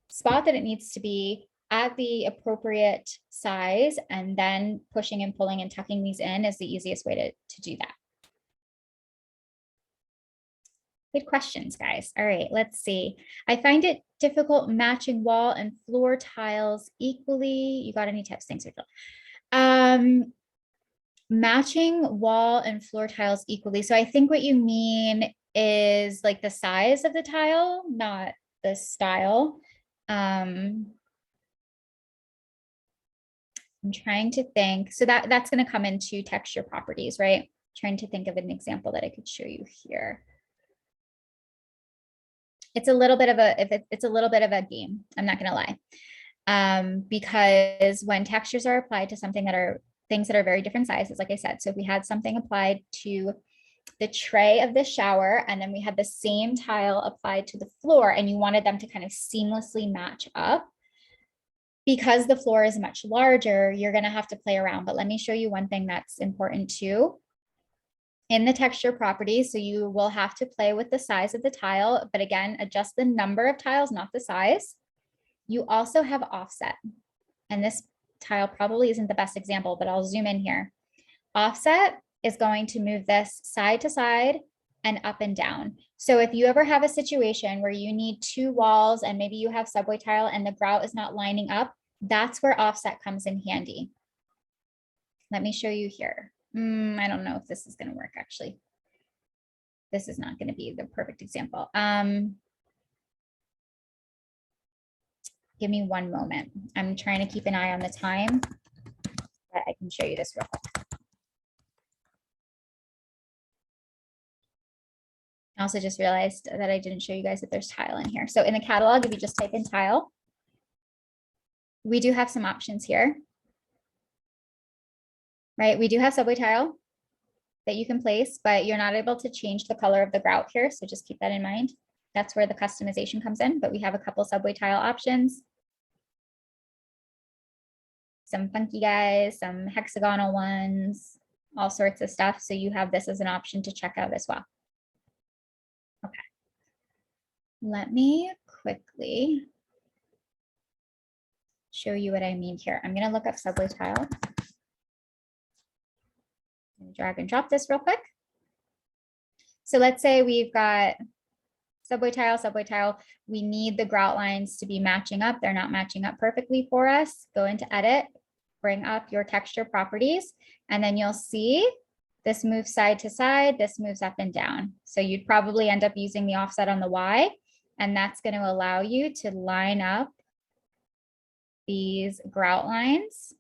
spot that it needs to be at the appropriate size, and then pushing and pulling and tucking these in is the easiest way to do that. Good questions, guys. All right, let's see. I find it difficult matching wall and floor tiles equally. You got any tips? Thanks, Rachel. Matching wall and floor tiles equally. So I think what you mean is like the size of the tile, not the style. I'm trying to think. So that's going to come into texture properties, right? Trying to think of an example that I could show you here. It's a little bit of a game. I'm not going to lie. Because when textures are applied to something that are things that are very different sizes, like I said, so if we had something applied to the tray of the shower, and then we had the same tile applied to the floor, and you wanted them to kind of seamlessly match up, because the floor is much larger, you're going to have to play around. But let me show you one thing that's important too. In the texture properties, so you will have to play with the size of the tile, but again, adjust the number of tiles, not the size. You also have offset. And this tile probably isn't the best example, but I'll zoom in here. Offset is going to move this side to side and up and down. So if you ever have a situation where you need two walls and maybe you have subway tile and the grout is not lining up, that's where offset comes in handy. Let me show you here. I don't know if this is going to work actually. This is not going to be the perfect example. Give me one moment. I'm trying to keep an eye on the time, but I can show you this real quick. I also just realized that I didn't show you guys that there's tile in here. So in the catalog, if you just type in tile, we do have some options here, right? We do have subway tile that you can place, but you're not able to change the color of the grout here. So just keep that in mind. That's where the customization comes in, but we have a couple subway tile options. Some funky guys, some hexagonal ones, all sorts of stuff. So you have this as an option to check out as well. Okay. Let me quickly show you what I mean here. I'm going to look up subway tile. Drag and drop this real quick. So let's say we've got subway tile. We need the grout lines to be matching up. They're not matching up perfectly for us. Go into edit, bring up your texture properties, and then you'll see this moves side to side, this moves up and down. So you'd probably end up using the offset on the Y, and that's going to allow you to line up these grout lines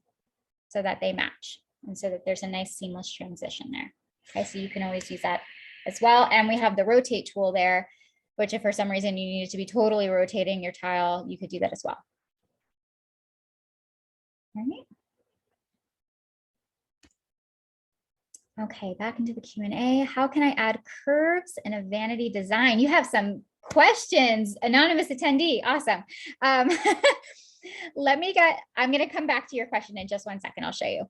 so that they match and so that there's a nice seamless transition there. Okay, so you can always use that as well. And we have the rotate tool there, which if for some reason you needed to be totally rotating your tile, you could do that as well. All right. Okay, back into the Q&A. How can I add curves in a vanity design? You have some questions, anonymous attendee. Awesome. I'm going to come back to your question in just 1 second. I'll show you.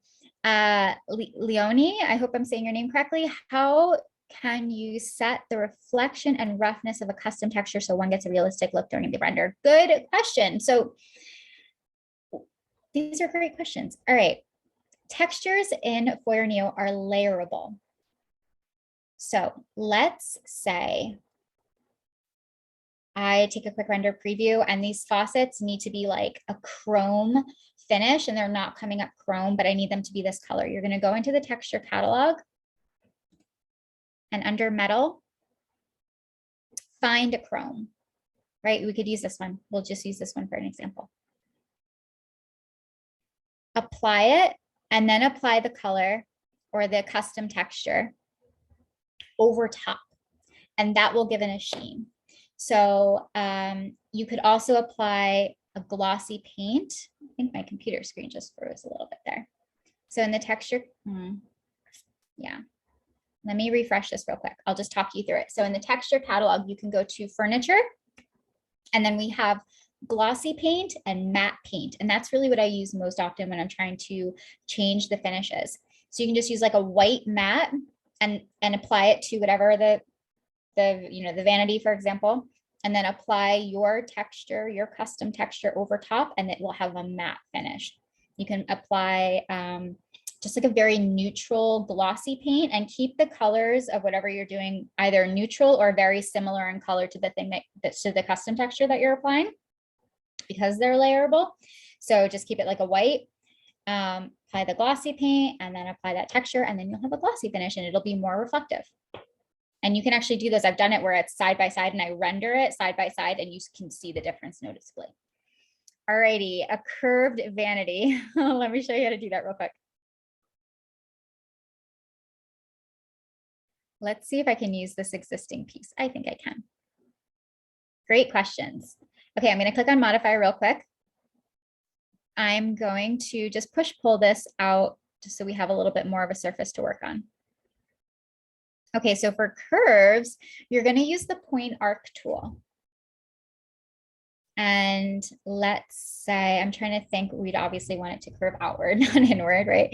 Leonie, I hope I'm saying your name correctly. How can you set the reflection and roughness of a custom texture so one gets a realistic look during the render? Good question. So these are great questions. All right. Textures in Foyr Neo are layerable. So let's say I take a quick render preview and these faucets need to be like a chrome finish and they're not coming up chrome, but I need them to be this color. You're going to go into the texture catalog and under metal, find a chrome, right? We could use this one. We'll just use this one for an example. Apply it and then apply the color or the custom texture over top, and that will give it a sheen. So you could also apply a glossy paint. I think my computer screen just froze a little bit there. So in the texture, yeah. Let me refresh this real quick. I'll just talk you through it. So in the texture catalog, you can go to furniture, and then we have glossy paint and matte paint. And that's really what I use most often when I'm trying to change the finishes. So you can just use like a white matte and apply it to whatever the vanity, for example, and then apply your texture, your custom texture over top, and it will have a matte finish. You can apply just like a very neutral glossy paint and keep the colors of whatever you're doing either neutral or very similar in color to the thing that's to the custom texture that you're applying, because they're layerable. So just keep it like a white, apply the glossy paint and then apply that texture, and then you'll have a glossy finish and it'll be more reflective. And you can actually do this. I've done it where it's side by side and I render it side by side and you can see the difference noticeably. Alrighty, a curved vanity. Let me show you how to do that real quick. Let's see if I can use this existing piece. I think I can. Great questions. Okay, I'm going to click on modify real quick. I'm going to just push pull this out just so we have a little bit more of a surface to work on. Okay, so for curves, you're going to use the point arc tool. And let's say, I'm trying to think, we'd obviously want it to curve outward, not inward, right?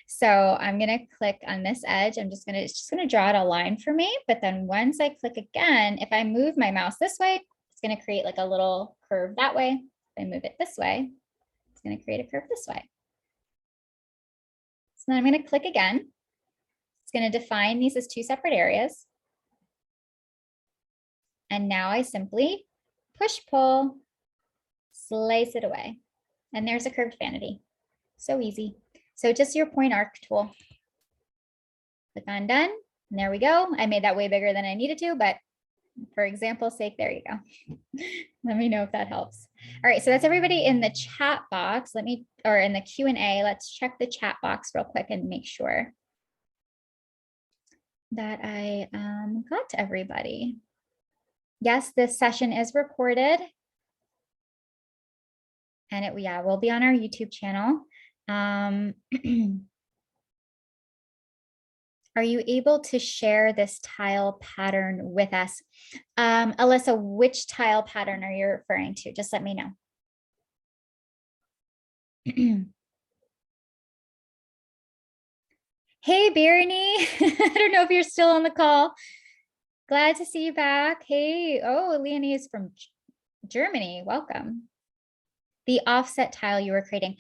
So I'm going to click on this edge. It's just going to draw out a line for me. But then once I click again, if I move my mouse this way, it's going to create like a little curve that way. If I move it this way, it's going to create a curve this way. So then I'm going to click again. It's going to define these as two separate areas. And now I simply push, pull, slice it away. And there's a curved vanity. So easy. So just your point arc tool. Click on done. And there we go. I made that way bigger than I needed to, but for example's sake, there you go. Let me know if that helps. All right, so that's everybody in the chat box. Or in the Q&A, let's check the chat box real quick and make sure that I got to everybody. Yes, this session is recorded. And it will be on our YouTube channel. Are you able to share this tile pattern with us? Alyssa, which tile pattern are you referring to? Just let me know. Hey, Barney. I don't know if you're still on the call. Glad to see you back. Hey, oh, Leonie is from Germany. Welcome. The offset tile you were creating.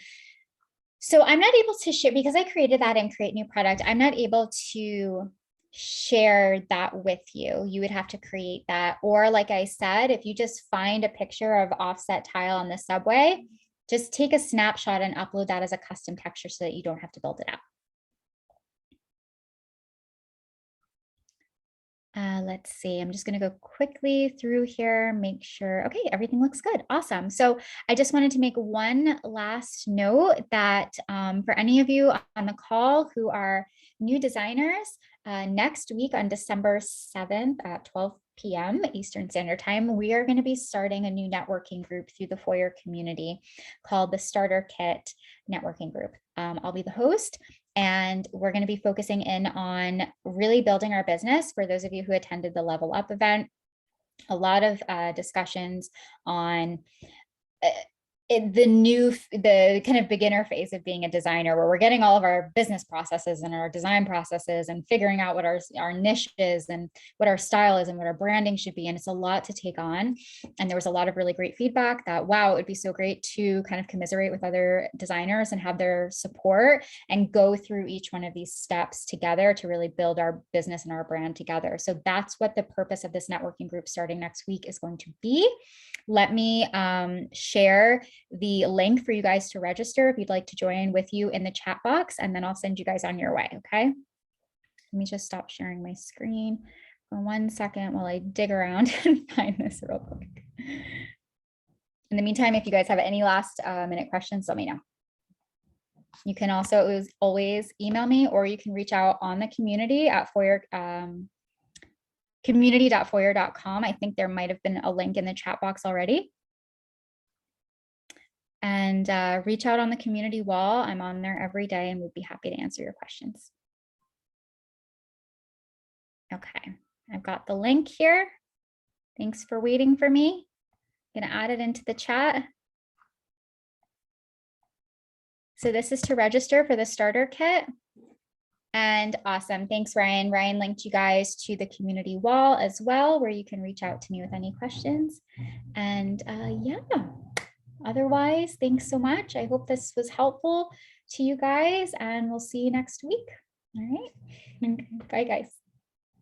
So I'm not able to share because I created that in Create New Product. I'm not able to share that with you. You would have to create that. Or like I said, if you just find a picture of offset tile on the subway, just take a snapshot and upload that as a custom texture so that you don't have to build it out. Let's see, I'm just going to go quickly through here, make sure, okay, everything looks good. Awesome. So I just wanted to make one last note that for any of you on the call who are new designers, next week on December 7th at 12 p.m. Eastern Standard Time, we are going to be starting a new networking group through the Foyr community called the Starter Kit Networking Group. I'll be the host. And we're going to be focusing in on really building our business. For those of you who attended the Level Up event, a lot of discussions on the kind of beginner phase of being a designer, where we're getting all of our business processes and our design processes and figuring out what our niche is and what our style is and what our branding should be. And it's a lot to take on. And there was a lot of really great feedback that, wow, it would be so great to kind of commiserate with other designers and have their support and go through each one of these steps together to really build our business and our brand together. So that's what the purpose of this networking group starting next week is going to be. Let me share the link for you guys to register if you'd like to join with you in the chat box, and then I'll send you guys on your way, okay? Let me just stop sharing my screen for 1 second while I dig around and find this real quick. In the meantime, if you guys have any last minute questions, let me know. You can also always email me, or you can reach out on the community at Foyr, community.foyr.com. I think there might have been a link in the chat box already. And reach out on the community wall. I'm on there every day and would be happy to answer your questions. Okay, I've got the link here. Thanks for waiting for me. I'm gonna add it into the chat. So this is to register for the starter kit. And awesome, thanks Ryan. Ryan linked you guys to the community wall as well, where you can reach out to me with any questions. And yeah. Otherwise, thanks so much. I hope this was helpful to you guys, and we'll see you next week. All right. Bye, guys.